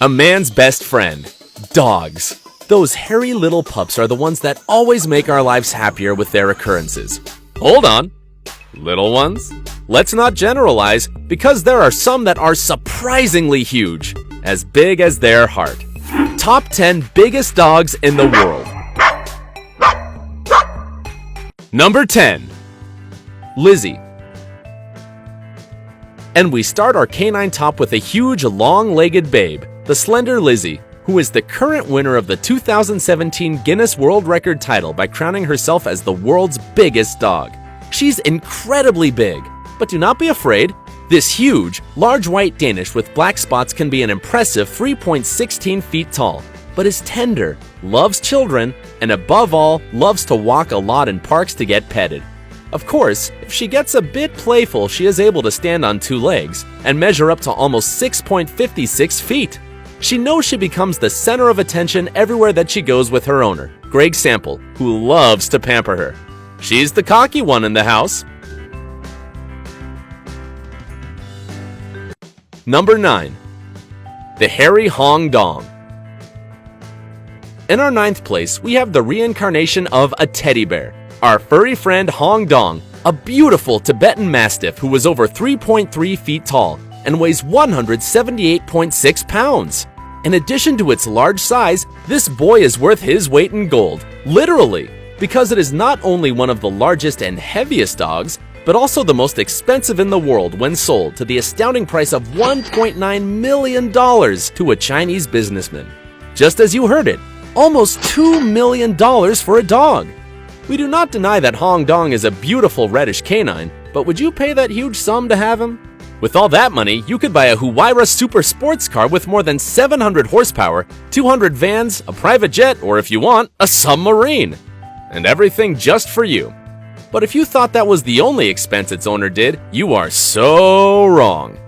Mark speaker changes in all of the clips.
Speaker 1: A man's best friend. Dogs. Those hairy little pups are the ones that always make our lives happier with their occurrences. Hold on. Little ones? Let's not generalize, because there are some that are surprisingly huge, as big as their heart. Top 10 biggest dogs in the world. Number 10. Lizzie. And we start our canine top with a huge, long-legged babe, the slender Lizzie, who is the current winner of the 2017 Guinness World Record title by crowning herself as the world's biggest dog. She's incredibly big, but do not be afraid. This huge, large white Danish with black spots can be an impressive 3.16 feet tall, but is tender, loves children, and above all, loves to walk a lot in parks to get petted. Of course, if she gets a bit playful, she is able to stand on 2 legs and measure up to almost 6.56 feet. She knows she becomes the center of attention everywhere that she goes with her owner, Greg Sample, who loves to pamper her. She's the cocky one in the house. Number 9. The Hairy Hong Dong. In our 9th place, we have the reincarnation of a teddy bear, our furry friend Hong Dong, a beautiful Tibetan Mastiff who was over 3.3 feet tall and weighs 178.6 pounds. In addition to its large size, this boy is worth his weight in gold, literally, because it is not only one of the largest and heaviest dogs, but also the most expensive in the world when sold to the astounding price of $1.9 million to a Chinese businessman. Just as you heard it, almost $2 million for a dog. We do not deny that Hong Dong is a beautiful reddish canine, but would you pay that huge sum to have him? With all that money, you could buy a Huayra super sports car with more than 700 horsepower, 200 vans, a private jet, or if you want, a submarine. And everything just for you. But if you thought that was the only expense its owner did, you are so wrong.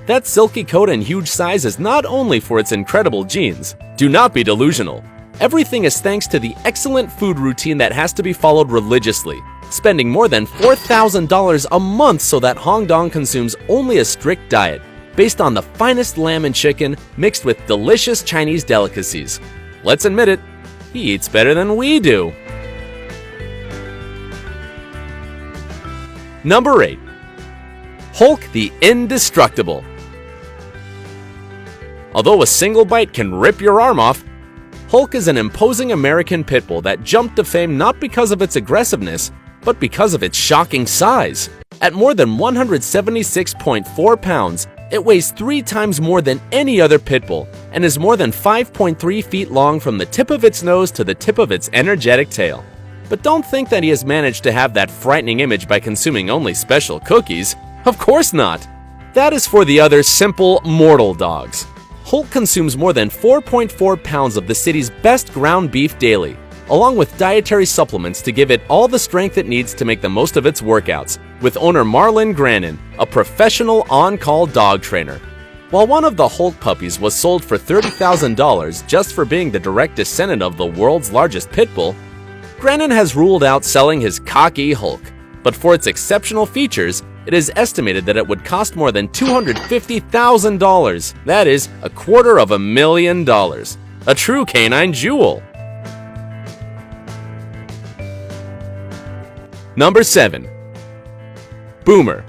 Speaker 1: That silky coat and huge size is not only for its incredible genes. Do not be delusional. Everything is thanks to the excellent food routine that has to be followed religiously, spending more than $4,000 a month so that Hong Dong consumes only a strict diet, based on the finest lamb and chicken mixed with delicious Chinese delicacies. Let's admit it, he eats better than we do. Number 8. Hulk the Indestructible. Although a single bite can rip your arm off, Hulk is an imposing American pit bull that jumped to fame not because of its aggressiveness, but because of its shocking size. At more than 176.4 pounds, it weighs 3 times more than any other pit bull and is more than 5.3 feet long from the tip of its nose to the tip of its energetic tail. But don't think that he has managed to have that frightening image by consuming only special cookies. Of course not. That is for the other simple, mortal dogs. Hulk consumes more than 4.4 pounds of the city's best ground beef daily, along with dietary supplements to give it all the strength it needs to make the most of its workouts, with owner Marlon Grannon, a professional on-call dog trainer. While one of the Hulk puppies was sold for $30,000 just for being the direct descendant of the world's largest pit bull, Grannon has ruled out selling his cocky Hulk, but for its exceptional features, it is estimated that it would cost more than $250,000. That is, $250,000. A true canine jewel. Number 7. Boomer.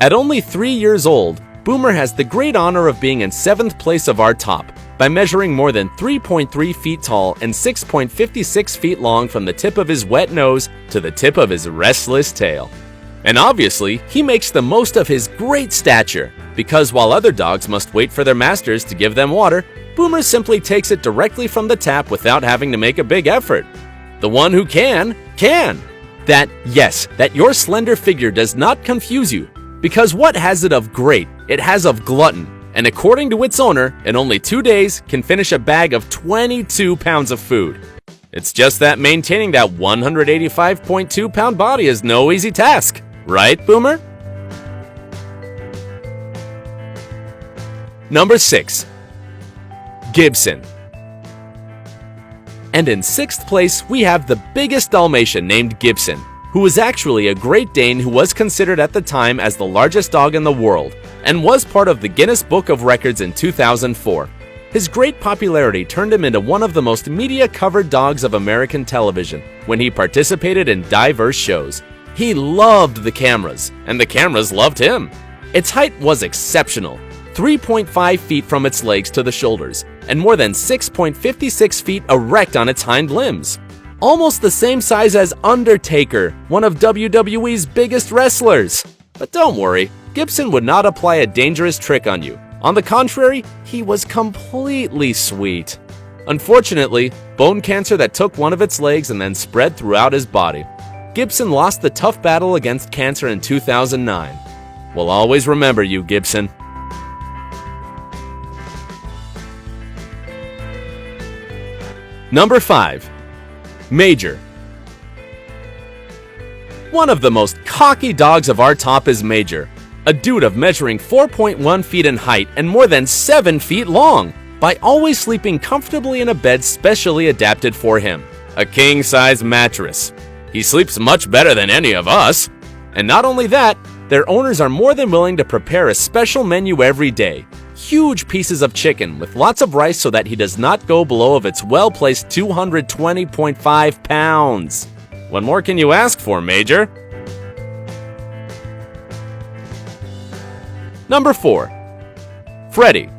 Speaker 1: At only 3 years old, Boomer has the great honor of being in 7th place of our top by measuring more than 3.3 feet tall and 6.56 feet long from the tip of his wet nose to the tip of his restless tail. And obviously, he makes the most of his great stature, because while other dogs must wait for their masters to give them water, Boomer simply takes it directly from the tap without having to make a big effort. The one who can. That your slender figure does not confuse you, because what has it of great? It has of glutton. And according to its owner, in only 2 days can finish a bag of 22 pounds of food. It's just that maintaining that 185.2 pound body is no easy task, right, Boomer? Number 6. Gibson. And in 6th place, we have the biggest Dalmatian named Gibson, who was actually a Great Dane who was considered at the time as the largest dog in the world, and was part of the Guinness Book of Records in 2004. His great popularity turned him into one of the most media-covered dogs of American television when he participated in diverse shows. He loved the cameras, and the cameras loved him. Its height was exceptional, 3.5 feet from its legs to the shoulders, and more than 6.56 feet erect on its hind limbs. Almost the same size as Undertaker, one of WWE's biggest wrestlers. But don't worry, Gibson would not apply a dangerous trick on you. On the contrary, he was completely sweet. Unfortunately, bone cancer that took one of its legs and then spread throughout his body. Gibson lost the tough battle against cancer in 2009. We'll always remember you, Gibson. Number 5. Major. One of the most cocky dogs of our top is Major, a dude of measuring 4.1 feet in height and more than 7 feet long, by always sleeping comfortably in a bed specially adapted for him, a king-size mattress. He sleeps much better than any of us. And not only that, their owners are more than willing to prepare a special menu every day. Huge pieces of chicken with lots of rice so that he does not go below of its well-placed 220.5 pounds. What more can you ask for, Major? Number 4. Freddie.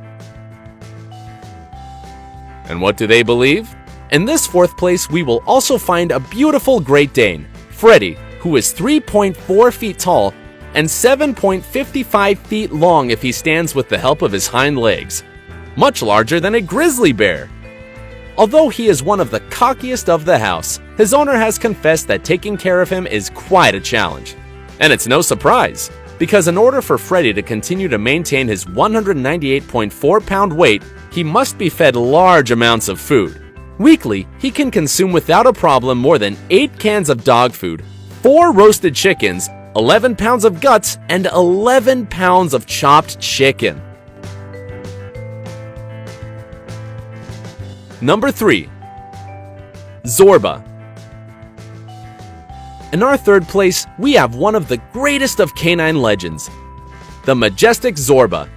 Speaker 1: And what do they believe? In this 4th place, we will also find a beautiful Great Dane, Freddie, who is 3.4 feet tall and 7.55 feet long if he stands with the help of his hind legs. Much larger than a grizzly bear. Although he is one of the cockiest of the house, his owner has confessed that taking care of him is quite a challenge. And it's no surprise, because in order for Freddie to continue to maintain his 198.4-pound weight, he must be fed large amounts of food. Weekly, he can consume without a problem more than 8 cans of dog food, 4 roasted chickens, 11 pounds of guts, and 11 pounds of chopped chicken. Number 3. Zorba. In our 3rd place, we have one of the greatest of canine legends, the majestic Zorba,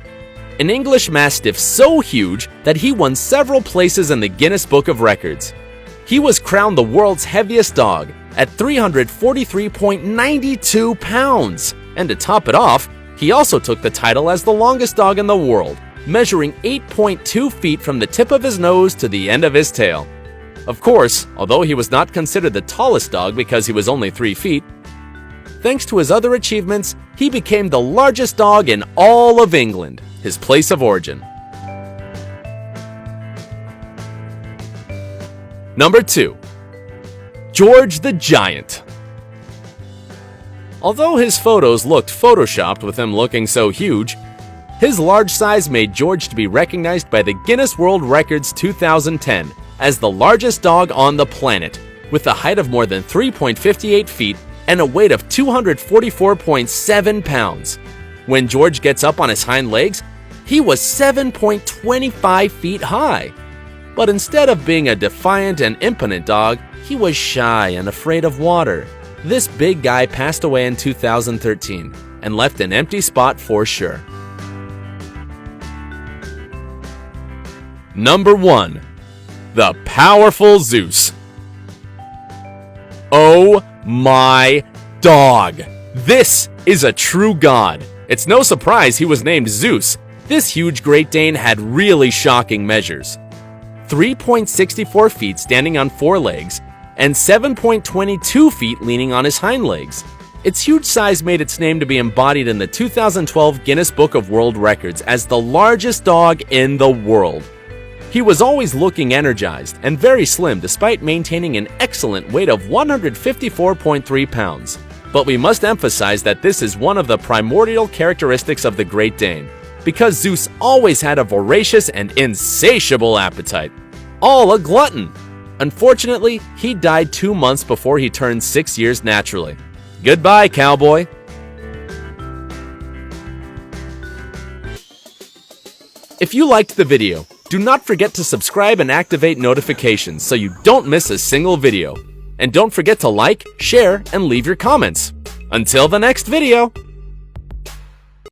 Speaker 1: an English Mastiff so huge that he won several places in the Guinness Book of Records. He was crowned the world's heaviest dog at 343.92 pounds, and to top it off, he also took the title as the longest dog in the world, measuring 8.2 feet from the tip of his nose to the end of his tail. Of course, although he was not considered the tallest dog because he was only 3 feet, thanks to his other achievements, he became the largest dog in all of England, his place of origin. Number 2. George the Giant. Although his photos looked photoshopped with him looking so huge, his large size made George to be recognized by the Guinness World Records 2010 as the largest dog on the planet, with a height of more than 3.58 feet and a weight of 244.7 pounds. When George gets up on his hind legs, he was 7.25 feet high. But instead of being a defiant and impotent dog, he was shy and afraid of water. This big guy passed away in 2013 and left an empty spot for sure. Number 1. The powerful Zeus. Oh my dog! This is a true god. It's no surprise he was named Zeus. This huge Great Dane had really shocking measures. 3.64 feet standing on 4 legs, and 7.22 feet leaning on his hind legs. Its huge size made its name to be embodied in the 2012 Guinness Book of World Records as the largest dog in the world. He was always looking energized and very slim despite maintaining an excellent weight of 154.3 pounds. But we must emphasize that this is one of the primordial characteristics of the Great Dane, because Zeus always had a voracious and insatiable appetite. All a glutton. Unfortunately, he died 2 months before he turned 6 years naturally. Goodbye, cowboy. If you liked the video, do not forget to subscribe and activate notifications so you don't miss a single video. And don't forget to like, share, and leave your comments. Until the next video!